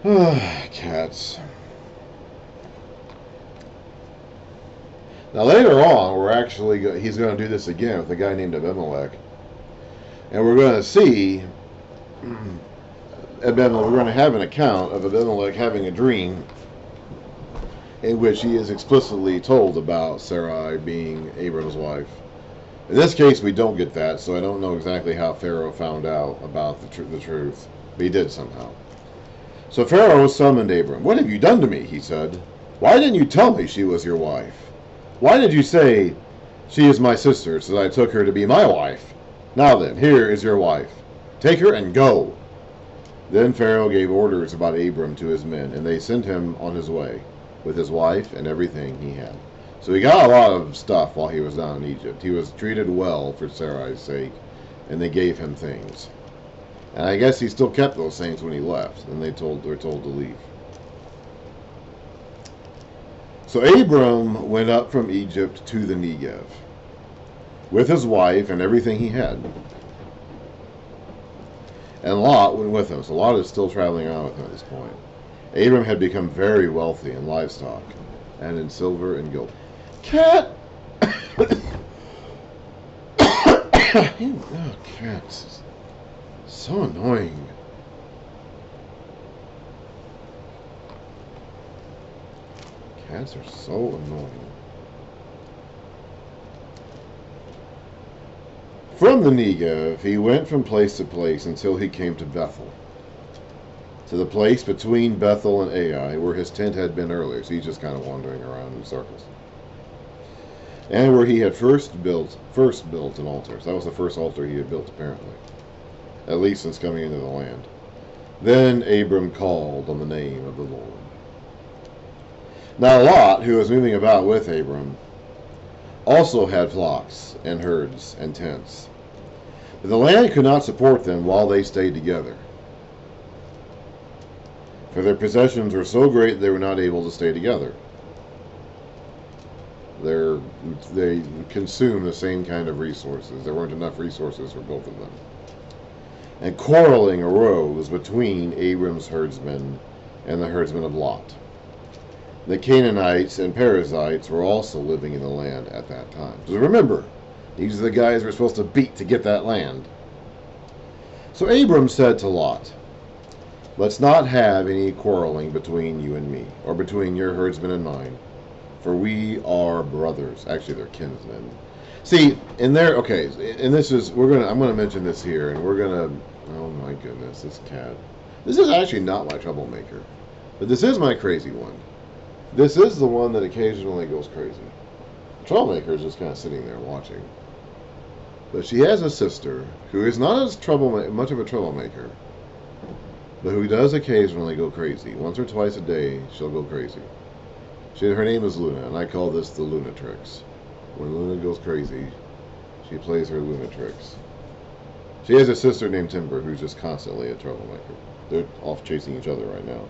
Cats. Now later on, he's going to do this again with a guy named Abimelech, and we're going to see Abimelech. We're going to have an account of Abimelech having a dream in which he is explicitly told about Sarai being Abram's wife. In this case, we don't get that, so I don't know exactly how Pharaoh found out about the truth, but he did somehow. So Pharaoh summoned Abram. "What have you done to me?" he said. "Why didn't you tell me she was your wife? Why did you say, 'She is my sister,' so that I took her to be my wife? Now then, here is your wife. Take her and go." Then Pharaoh gave orders about Abram to his men, and they sent him on his way with his wife and everything he had. So he got a lot of stuff while he was down in Egypt. He was treated well for Sarai's sake, and they gave him things. And I guess he still kept those things when he left, and they're told to leave. So Abram went up from Egypt to the Negev with his wife and everything he had. And Lot went with him. So Lot is still traveling around with him at this point. Abram had become very wealthy in livestock and in silver and gold. Cat! Oh, cats. So annoying. Cats are so annoying. From the Negev, he went from place to place until he came to Bethel, to the place between Bethel and Ai, where his tent had been earlier. So he's just kind of wandering around in circles. And where he had first built an altar. So that was the first altar he had built, apparently, at least since coming into the land. Then Abram called on the name of the Lord. Now Lot, who was moving about with Abram, also had flocks and herds and tents. But the land could not support them while they stayed together, for their possessions were so great they were not able to stay together. They consumed the same kind of resources. There weren't enough resources for both of them. And quarreling arose between Abram's herdsmen and the herdsmen of Lot. The Canaanites and Perizzites were also living in the land at that time. So remember, these are the guys we're supposed to beat to get that land. So Abram said to Lot, "Let's not have any quarreling between you and me, or between your herdsmen and mine, for we are brothers." Actually, they're kinsmen. See, and this is, I'm gonna mention this here, and oh my goodness, this cat. This is actually not my troublemaker, but this is my crazy one. This is the one that occasionally goes crazy. The troublemaker is just kind of sitting there watching. But she has a sister who is not as much of a troublemaker, but who does occasionally go crazy. Once or twice a day, she'll go crazy. Her name is Luna, and I call this the Luna tricks. When Luna goes crazy, she plays her Luna tricks. She has a sister named Timber who's just constantly a troublemaker. They're off chasing each other right now.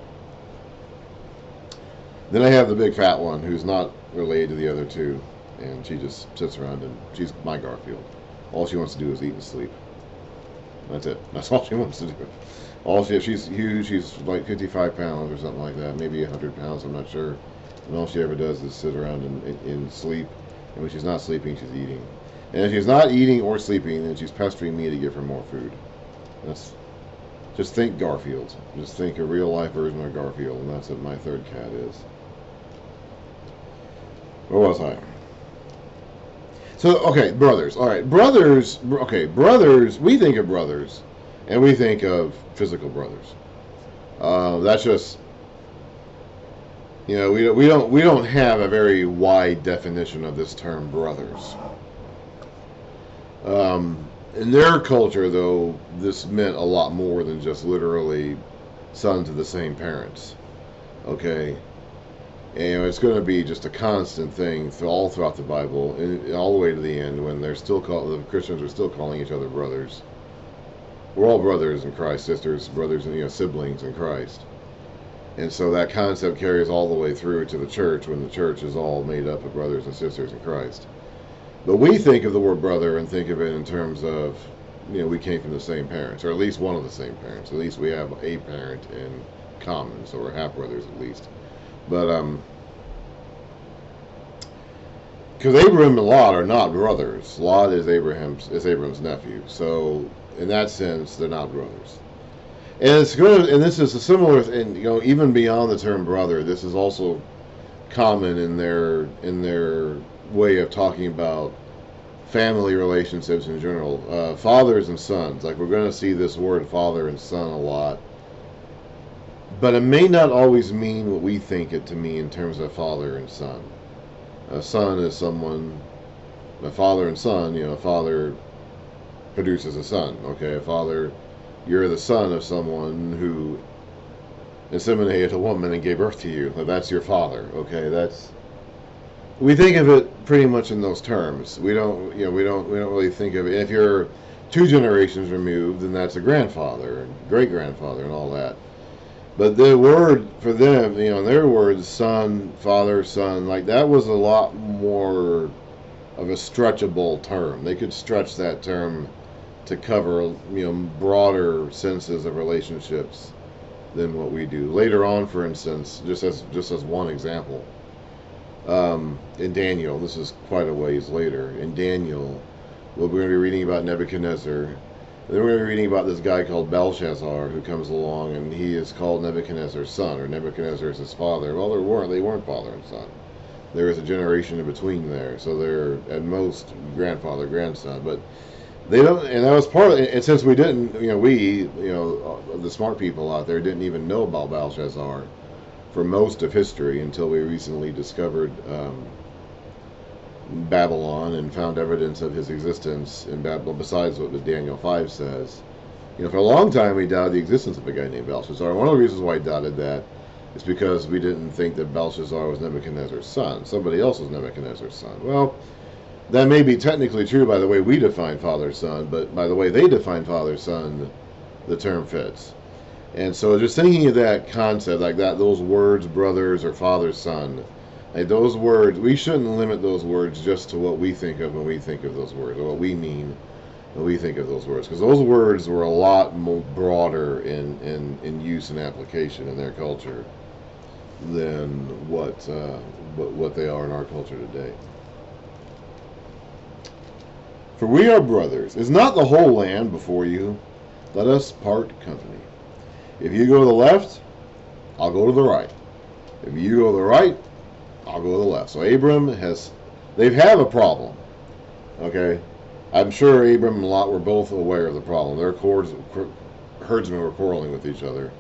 Then I have the big fat one who's not related to the other two, and she just sits around and she's my Garfield. All she wants to do is eat and sleep. That's it. That's all she wants to do. She's huge. She's like 55 pounds or something like that, maybe 100 pounds. I'm not sure. And all she ever does is sit around and sleep. And when she's not sleeping, she's eating. And if she's not eating or sleeping, then she's pestering me to give her more food. Just think Garfield. Just think a real life version of Garfield, and that's what my third cat is. Where was I? So, okay, brothers. All right, brothers. Okay, brothers. We think of brothers, and we think of physical brothers. That's just, we don't have a very wide definition of this term brothers. In their culture, though, this meant a lot more than just literally sons of the same parents. Okay. And it's going to be just a constant thing all throughout the Bible, and all the way to the end, when the Christians are still calling each other brothers. We're all brothers in Christ, sisters, brothers, and siblings in Christ. And so that concept carries all the way through to the church, when the church is all made up of brothers and sisters in Christ. But we think of the word brother and think of it in terms of, we came from the same parents, or at least one of the same parents. At least we have a parent in common, so we're half brothers at least. But because Abram and Lot are not brothers. Lot is Abram's nephew. So in that sense, they're not brothers. And it's good. And this is a similar, and even beyond the term brother, this is also common in their way of talking about family relationships in general. Fathers and sons. Like, we're going to see this word father and son a lot. But it may not always mean what we think it to mean in terms of father and son. A son is someone, a father and son, a father produces a son. Okay, a father, you're the son of someone who inseminated a woman and gave birth to you. That's your father. Okay, we think of it pretty much in those terms. We don't really think of it. If you're 2 generations removed, then that's a grandfather, great grandfather, and all that. But the word for them, in their words, son, father, son, like that was a lot more of a stretchable term. They could stretch that term to cover, broader senses of relationships than what we do. Later on, for instance, just as one example, in Daniel, this is quite a ways later. In Daniel, we're going to be reading about Nebuchadnezzar. And then we're going to be reading about this guy called Belshazzar who comes along, and he is called Nebuchadnezzar's son, or Nebuchadnezzar is his father. Well, they weren't father and son. There is a generation in between there, so they're at most grandfather, grandson. But they don't, and that was part of it. And since we didn't, the smart people out there didn't even know about Belshazzar for most of history until we recently discovered Babylon and found evidence of his existence in Babylon, besides what Daniel 5 says. For a long time we doubted the existence of a guy named Belshazzar. One of the reasons why I doubted that is because we didn't think that Belshazzar was Nebuchadnezzar's son. Somebody else was Nebuchadnezzar's son. Well, that may be technically true by the way we define father-son, but by the way they define father-son, the term fits. And so just thinking of that concept, like that, those words, brothers or father-son, like those words, we shouldn't limit those words just to what we think of when we think of those words, or what we mean when we think of those words. Because those words were a lot more broader in use and application in their culture than what they are in our culture today. For we are brothers. Is not the whole land before you? Let us part company. If you go to the left, I'll go to the right. If you go to the right, I'll go to the left. So they have a problem. Okay? I'm sure Abram and Lot were both aware of the problem. Their herdsmen were quarreling with each other.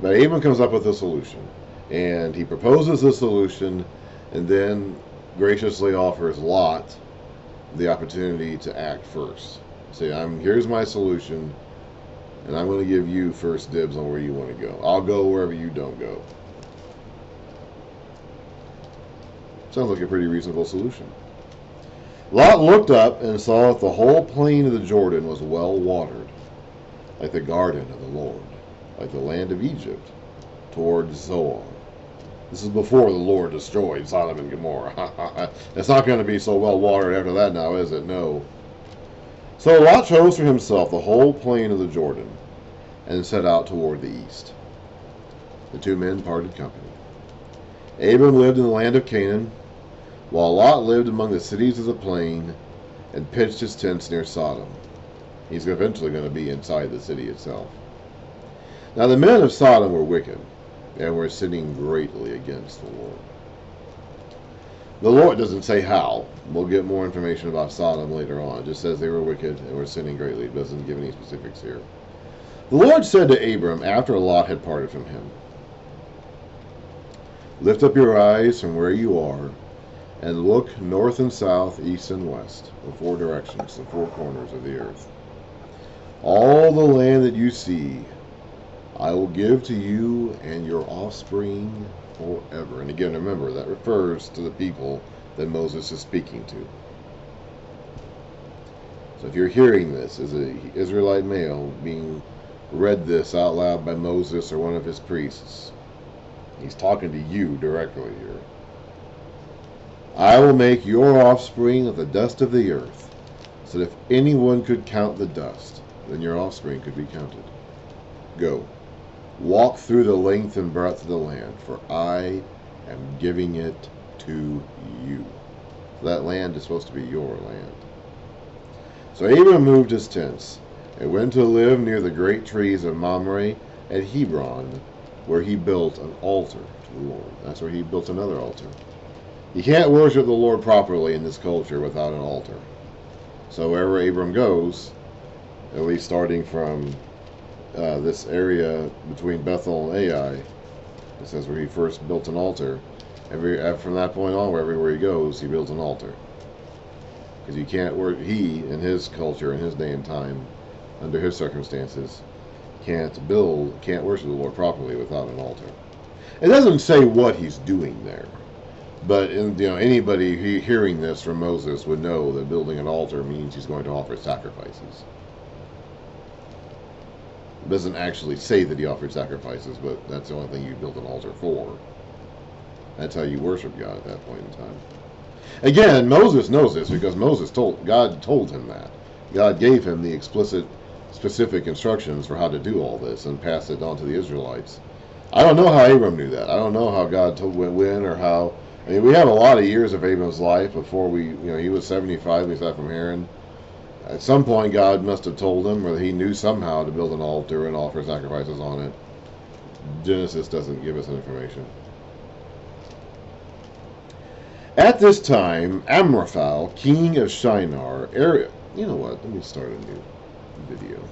But Abram comes up with a solution. And he proposes a solution and then graciously offers Lot the opportunity to act first. Say, here's my solution, and I'm going to give you first dibs on where you want to go. I'll go wherever you don't go. Sounds like a pretty reasonable solution. Lot looked up and saw that the whole plain of the Jordan was well watered, like the garden of the Lord, like the land of Egypt, towards Zoar. This is before the Lord destroyed Sodom and Gomorrah. It's not going to be so well watered after that now, is it? No. So Lot chose for himself the whole plain of the Jordan and set out toward the east. The 2 men parted company. Abram lived in the land of Canaan, while Lot lived among the cities of the plain and pitched his tents near Sodom. He's eventually going to be inside the city itself. Now the men of Sodom were wicked, and were sinning greatly against the Lord. The Lord doesn't say how. We'll get more information about Sodom later on. It just says they were wicked and were sinning greatly. It doesn't give any specifics here. The Lord said to Abram after Lot had parted from him, "Lift up your eyes from where you are, and look north and south, east and west, the 4 directions, the 4 corners of the earth. All the land that you see, I will give to you and your offspring forever." And again, remember, that refers to the people that Moses is speaking to. So if you're hearing this as an Israelite male being read this out loud by Moses or one of his priests, he's talking to you directly here. "I will make your offspring of the dust of the earth, so that if anyone could count the dust, then your offspring could be counted. Go, Walk through the length and breadth of the land, for I am giving it to you. That land is supposed to be your land. So Abram moved his tents and went to live near the great trees of Mamre at Hebron, where he built an altar to the Lord. That's where he built another altar. You can't worship the Lord properly in this culture without an altar. So wherever Abram goes, at least starting from this area between Bethel and Ai, it says where he first built an altar. From that point on, everywhere he goes, he builds an altar. Because you can't work. He, in his culture, in his day and time, under his circumstances, can't worship the Lord properly without an altar. It doesn't say what he's doing there, but anybody hearing this from Moses would know that building an altar means he's going to offer sacrifices. It doesn't actually say that he offered sacrifices, but that's the only thing you build an altar for. That's how you worship God at that point in time. Again, Moses knows this because God told him that. God gave him the specific instructions for how to do all this and passed it on to the Israelites. I don't know how Abram knew that. I don't know how God told when or how. I mean, we have a lot of years of Abram's life before he was 75 when he left from Haran. At some point, God must have told him, or he knew somehow to build an altar and offer sacrifices on it. Genesis doesn't give us information. At this time, Amraphel, king of Shinar, you know what? Let me start a new video.